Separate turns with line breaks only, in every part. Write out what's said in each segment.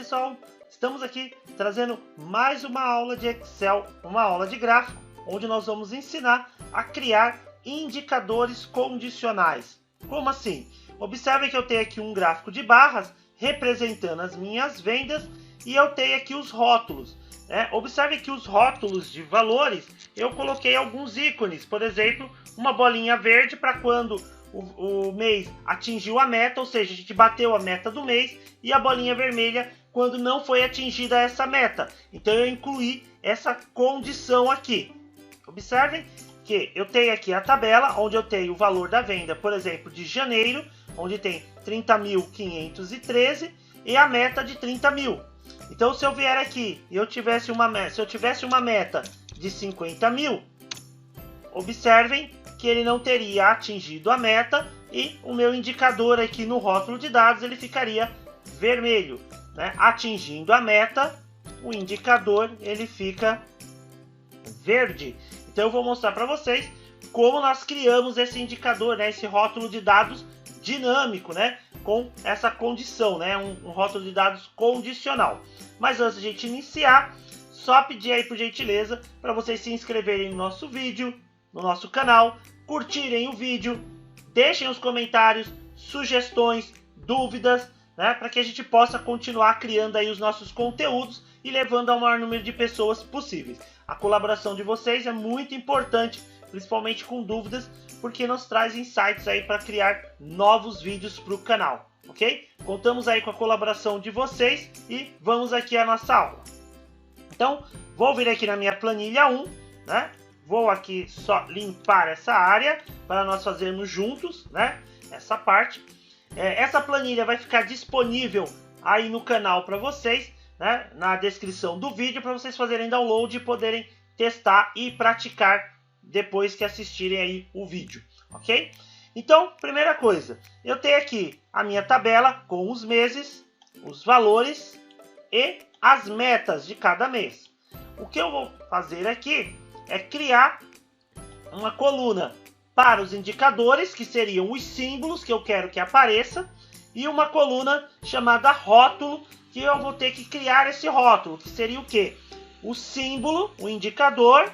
pessoal, estamos aqui trazendo mais uma aula de Excel, uma aula de gráfico, onde nós vamos ensinar a criar indicadores condicionais. Como assim? Observe que eu tenho aqui um gráfico de barras representando as minhas vendas e eu tenho aqui os rótulos. Observe que os rótulos de valores eu coloquei alguns ícones, por exemplo, uma bolinha verde para quando o mês atingiu a meta, ou seja, a gente bateu a meta do mês, e a bolinha vermelha quando não foi atingida essa meta. Então eu incluí essa condição aqui. Observem que eu tenho aqui a tabela onde eu tenho o valor da venda, por exemplo, de janeiro, onde tem 30.513 e a meta de 30 mil. Então se eu vier aqui e eu tivesse uma meta de 50 mil, observem que ele não teria atingido a meta e o meu indicador aqui no rótulo de dados ele ficaria vermelho, né? Atingindo a meta, o indicador ele fica verde. Então eu vou mostrar para vocês como nós criamos esse indicador, né? Esse rótulo de dados dinâmico, né? Com essa condição, né? Um rótulo de dados condicional. Mas antes de a gente iniciar, só pedir aí por gentileza para vocês se inscreverem no nosso vídeo, no nosso canal, curtirem o vídeo, deixem os comentários, sugestões, dúvidas, né, para que a gente possa continuar criando aí os nossos conteúdos e levando ao maior número de pessoas possíveis. A colaboração de vocês é muito importante, principalmente com dúvidas, porque nos traz insights aí para criar novos vídeos para o canal, ok? Contamos aí com a colaboração de vocês e vamos aqui à nossa aula. Então, vou vir aqui na minha planilha 1, né? Vou aqui só limpar essa área para nós fazermos juntos, né? Essa parte. Essa planilha vai ficar disponível aí no canal para vocês, né? Na descrição do vídeo, para vocês fazerem download e poderem testar e praticar depois que assistirem aí o vídeo, ok? Então, primeira coisa, eu tenho aqui a minha tabela com os meses, os valores e as metas de cada mês. O que eu vou fazer aqui é criar uma coluna para os indicadores, que seriam os símbolos que eu quero que apareça, e uma coluna chamada rótulo, que eu vou ter que criar esse rótulo, que seria o quê? O símbolo, o indicador,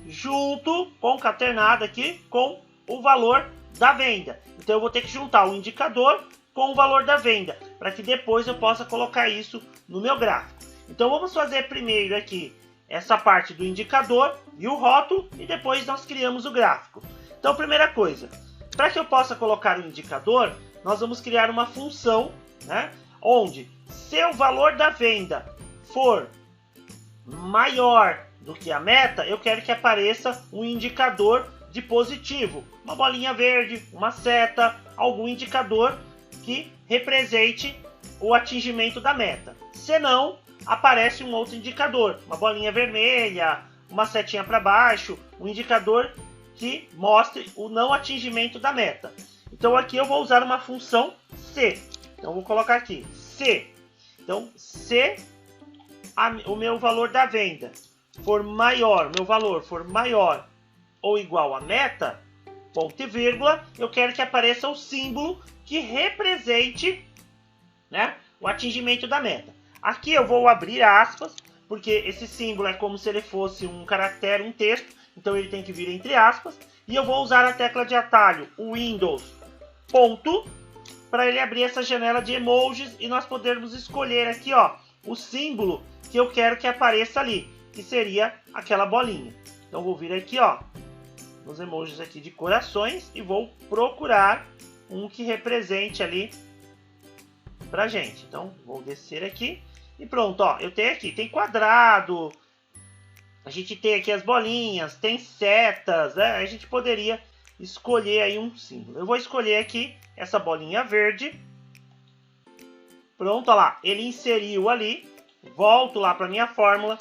junto, concatenado aqui, com o valor da venda. Então eu vou ter que juntar o indicador com o valor da venda, para que depois eu possa colocar isso no meu gráfico. Então vamos fazer primeiro aqui essa parte do indicador e o rótulo, e depois nós criamos o gráfico. Então, primeira coisa, para que eu possa colocar o indicador, nós vamos criar uma função, né, onde se o valor da venda for maior do que a meta, eu quero que apareça um indicador de positivo, uma bolinha verde, uma seta, algum indicador que represente o atingimento da meta. Se não, aparece um outro indicador, uma bolinha vermelha, uma setinha para baixo, um indicador que mostre o não atingimento da meta. Então aqui eu vou usar uma função se. Então eu vou colocar aqui se. Então se o meu valor da venda for maior, meu valor for maior ou igual à meta, ponto e vírgula, eu quero que apareça o símbolo que represente, né, o atingimento da meta. Aqui eu vou abrir aspas, porque esse símbolo é como se ele fosse um caractere, um texto, então ele tem que vir entre aspas. E eu vou usar a tecla de atalho, o Windows, ponto, para ele abrir essa janela de emojis e nós podermos escolher aqui, ó, o símbolo que eu quero que apareça ali, que seria aquela bolinha. Então eu vou vir aqui, ó, nos emojis aqui de corações e vou procurar um que represente ali pra gente. Então vou descer aqui. E pronto, ó, eu tenho aqui, tem quadrado, a gente tem aqui as bolinhas, tem setas, né? A gente poderia escolher aí um símbolo. Eu vou escolher aqui essa bolinha verde. Pronto, ó lá, ele inseriu ali, volto lá para minha fórmula,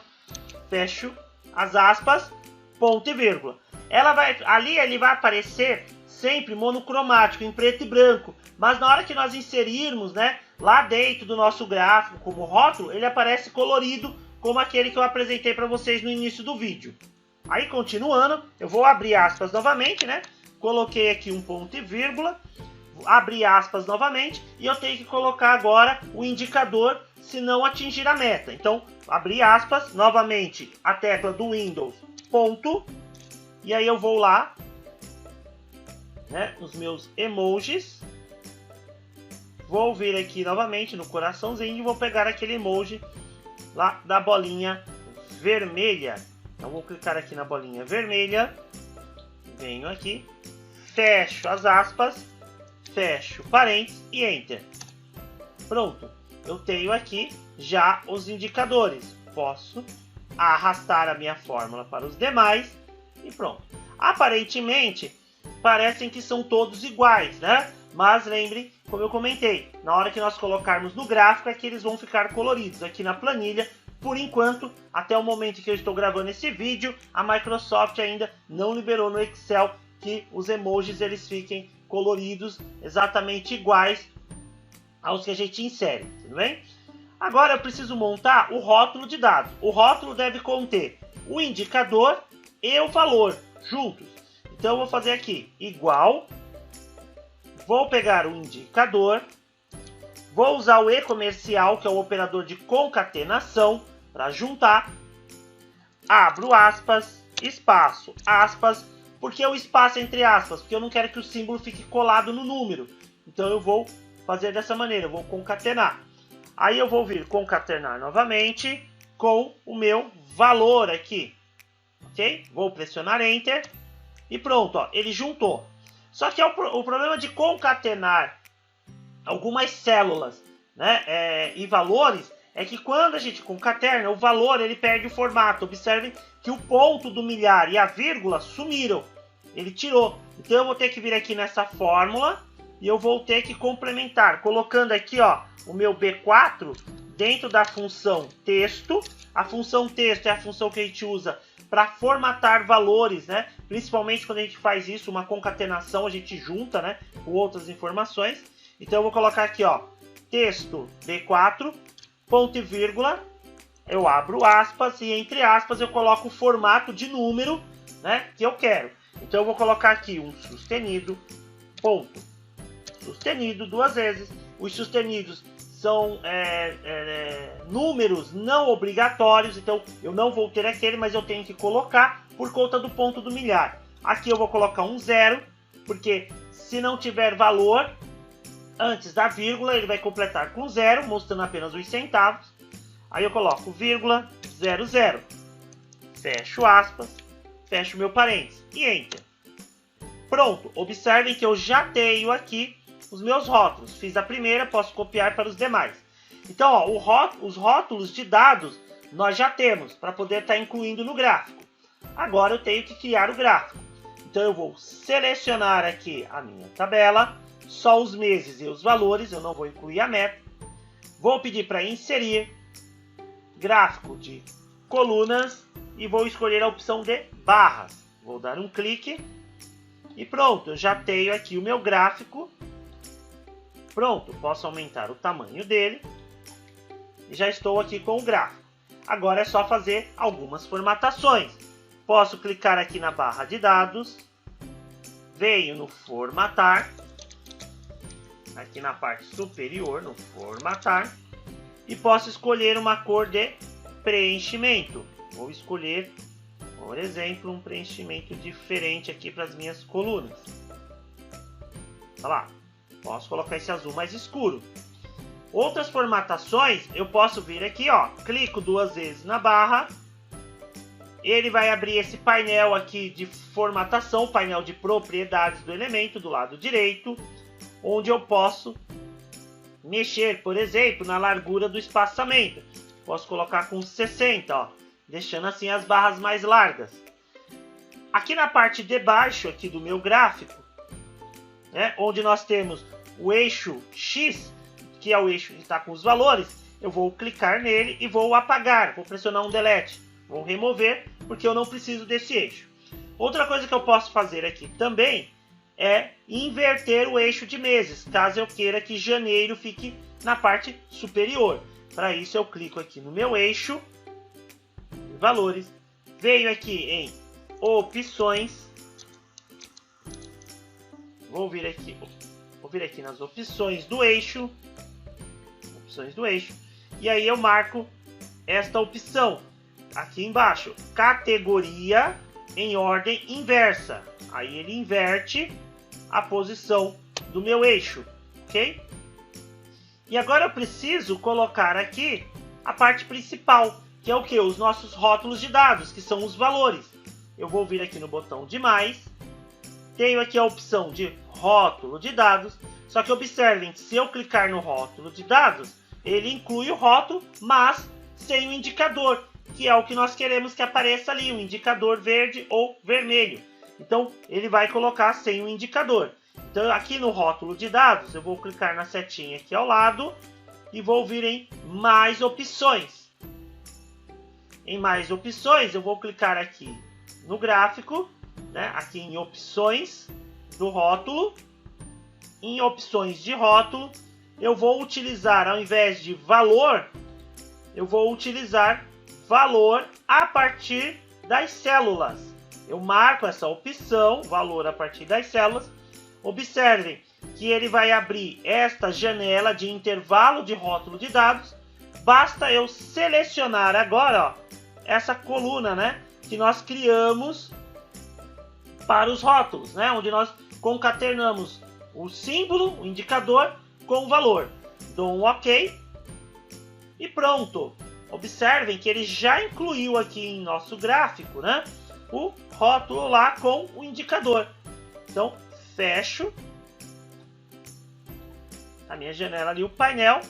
fecho as aspas, ponto e vírgula. Ali ele vai aparecer sempre monocromático, em preto e branco, mas na hora que nós inserirmos, né, lá dentro do nosso gráfico como rótulo, ele aparece colorido, como aquele que eu apresentei para vocês no início do vídeo. Aí, continuando, eu vou abrir aspas novamente, né? Coloquei aqui um ponto e vírgula, abri aspas novamente, e eu tenho que colocar agora o indicador se não atingir a meta. Então, abrir aspas, novamente a tecla do Windows, ponto, e aí eu vou lá, né, nos meus emojis, vou vir aqui novamente no coraçãozinho e vou pegar aquele emoji lá da bolinha vermelha. Então vou clicar aqui na bolinha vermelha, venho aqui, fecho as aspas, fecho parênteses e Enter. Pronto, eu tenho aqui já os indicadores. Posso arrastar a minha fórmula para os demais e pronto. Aparentemente, parecem que são todos iguais, né? Mas lembre, como eu comentei, na hora que nós colocarmos no gráfico é que eles vão ficar coloridos. Aqui na planilha, por enquanto, até o momento que eu estou gravando esse vídeo, a Microsoft ainda não liberou no Excel que os emojis eles fiquem coloridos exatamente iguais aos que a gente insere, tudo bem? Agora eu preciso montar o rótulo de dados. O rótulo deve conter o indicador e o valor juntos. Então eu vou fazer aqui igual, vou pegar o indicador, vou usar o e-comercial, que é o operador de concatenação, para juntar, abro aspas, espaço, aspas, porque o espaço entre aspas? Porque eu não quero que o símbolo fique colado no número. Então eu vou fazer dessa maneira, eu vou concatenar. Aí eu vou vir concatenar novamente com o meu valor aqui, ok? Vou pressionar Enter e pronto, ó, ele juntou. Só que o problema de concatenar algumas células, né, e valores é que quando a gente concatena, o valor ele perde o formato. Observem que o ponto do milhar e a vírgula sumiram. Ele tirou. Então eu vou ter que vir aqui nessa fórmula e eu vou ter que complementar, colocando aqui ó, o meu B4 dentro da função texto. A função texto é a função que a gente usa para formatar valores, né? Principalmente quando a gente faz isso, uma concatenação, a gente junta, né, com outras informações. Então eu vou colocar aqui, ó, texto B4, ponto e vírgula, eu abro aspas e entre aspas eu coloco o formato de número, né, que eu quero. Então eu vou colocar aqui um sustenido, ponto, sustenido duas vezes. Os sustenidos são números não obrigatórios, então eu não vou ter aquele, mas eu tenho que colocar por conta do ponto do milhar. Aqui eu vou colocar um zero, porque se não tiver valor antes da vírgula, ele vai completar com zero, mostrando apenas os centavos. Aí eu coloco vírgula 00, fecho aspas, fecho meu parênteses e Enter. Pronto, observem que eu já tenho aqui os meus rótulos. Fiz a primeira, posso copiar para os demais. Então, ó, os rótulos de dados nós já temos para poder estar incluindo no gráfico. Agora eu tenho que criar o gráfico. Então eu vou selecionar aqui a minha tabela, só os meses e os valores, eu não vou incluir a meta. Vou pedir para inserir gráfico de colunas e vou escolher a opção de barras. Vou dar um clique e pronto, eu já tenho aqui o meu gráfico. Pronto, posso aumentar o tamanho dele e já estou aqui com o gráfico. Agora é só fazer algumas formatações. Posso clicar aqui na barra de dados, venho no formatar, aqui na parte superior, no formatar, e posso escolher uma cor de preenchimento. Vou escolher, por exemplo, um preenchimento diferente aqui para as minhas colunas. Olha lá, posso colocar esse azul mais escuro. Outras formatações, eu posso vir aqui, ó, clico duas vezes na barra, ele vai abrir esse painel aqui de formatação, painel de propriedades do elemento do lado direito, onde eu posso mexer, por exemplo, na largura do espaçamento. Posso colocar com 60, ó, deixando assim as barras mais largas. Aqui na parte de baixo aqui do meu gráfico, né, onde nós temos o eixo X, que é o eixo que está com os valores, eu vou clicar nele e vou apagar, vou pressionar um delete, vou remover, porque eu não preciso desse eixo. Outra coisa que eu posso fazer aqui também é inverter o eixo de meses, caso eu queira que janeiro fique na parte superior. Para isso eu clico aqui no meu eixo, valores, venho aqui em opções, vou vir aqui nas opções do eixo, E aí eu marco esta opção aqui embaixo, categoria em ordem inversa. Aí ele inverte a posição do meu eixo, ok? E agora eu preciso colocar aqui a parte principal, que é o que? Os nossos rótulos de dados, que são os valores. Eu vou vir aqui no botão de mais, tenho aqui a opção de rótulo de dados, só que observem que se eu clicar no rótulo de dados, ele inclui o rótulo, mas sem o indicador, que é o que nós queremos que apareça ali, um indicador verde ou vermelho. Então, ele vai colocar sem o indicador. Então, aqui no rótulo de dados, eu vou clicar na setinha aqui ao lado e vou vir em mais opções. Em mais opções, eu vou clicar aqui no gráfico, né, aqui em opções do rótulo. Em opções de rótulo, eu vou utilizar, ao invés de valor, eu vou utilizar valor a partir das células. Eu marco essa opção, valor a partir das células. Observem que ele vai abrir esta janela de intervalo de rótulo de dados. Basta eu selecionar agora, ó, essa coluna, né, que nós criamos para os rótulos, né, onde nós concatenamos o símbolo, o indicador, com o valor. Dou um OK e pronto. Observem que ele já incluiu aqui em nosso gráfico, né, o rótulo lá com o indicador. Então, fecho a minha janela ali, o painel,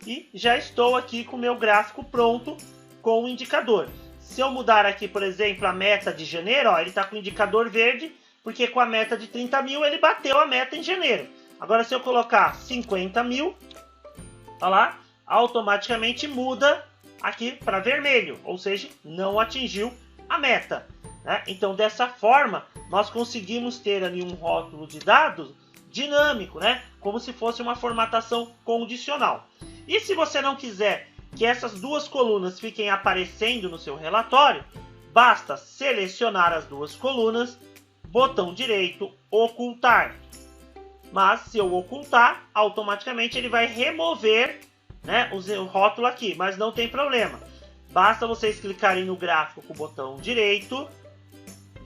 e já estou aqui com o meu gráfico pronto com o indicador. Se eu mudar aqui, por exemplo, a meta de janeiro, ó, ele está com o indicador verde, porque com a meta de 30 mil ele bateu a meta em janeiro. Agora, se eu colocar 50 mil, olha lá, automaticamente muda aqui para vermelho, ou seja, não atingiu a meta, né? Então, dessa forma, nós conseguimos ter ali um rótulo de dados dinâmico, né? Como se fosse uma formatação condicional. E se você não quiser que essas duas colunas fiquem aparecendo no seu relatório, basta selecionar as duas colunas, botão direito, ocultar. Mas se eu ocultar, automaticamente ele vai remover, né, o rótulo aqui, mas não tem problema. Basta vocês clicarem no gráfico com o botão direito,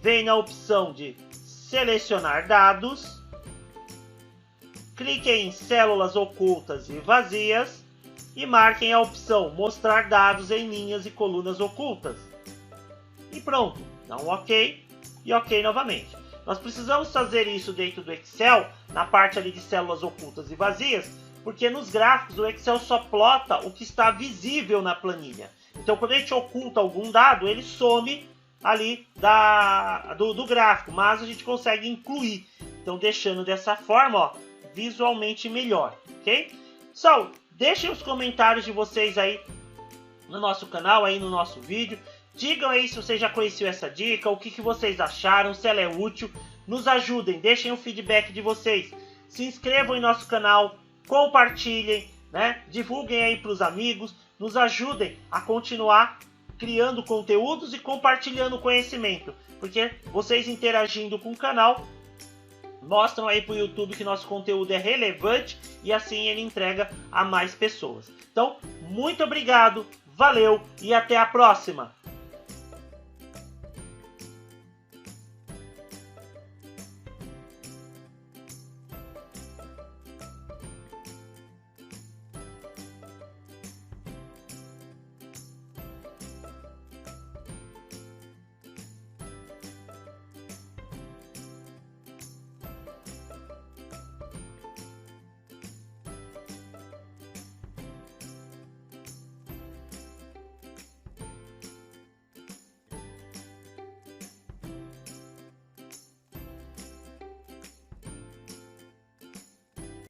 vem na opção de selecionar dados, cliquem em células ocultas e vazias e marquem a opção mostrar dados em linhas e colunas ocultas. E pronto, dá um OK e OK novamente. Nós precisamos fazer isso dentro do Excel, na parte ali de células ocultas e vazias, porque nos gráficos o Excel só plota o que está visível na planilha. Então, quando a gente oculta algum dado, ele some ali do gráfico, mas a gente consegue incluir. Então, deixando dessa forma, ó, visualmente melhor, ok? Pessoal, deixem os comentários de vocês aí no nosso canal, aí no nosso vídeo. Digam aí se vocês já conheciam essa dica, o que vocês acharam, se ela é útil. Nos ajudem, deixem o feedback de vocês. Se inscrevam em nosso canal, compartilhem, né? Divulguem aí para os amigos. Nos ajudem a continuar criando conteúdos e compartilhando conhecimento. Porque vocês interagindo com o canal mostram aí para o YouTube que nosso conteúdo é relevante e assim ele entrega a mais pessoas. Então, muito obrigado, valeu e até a próxima!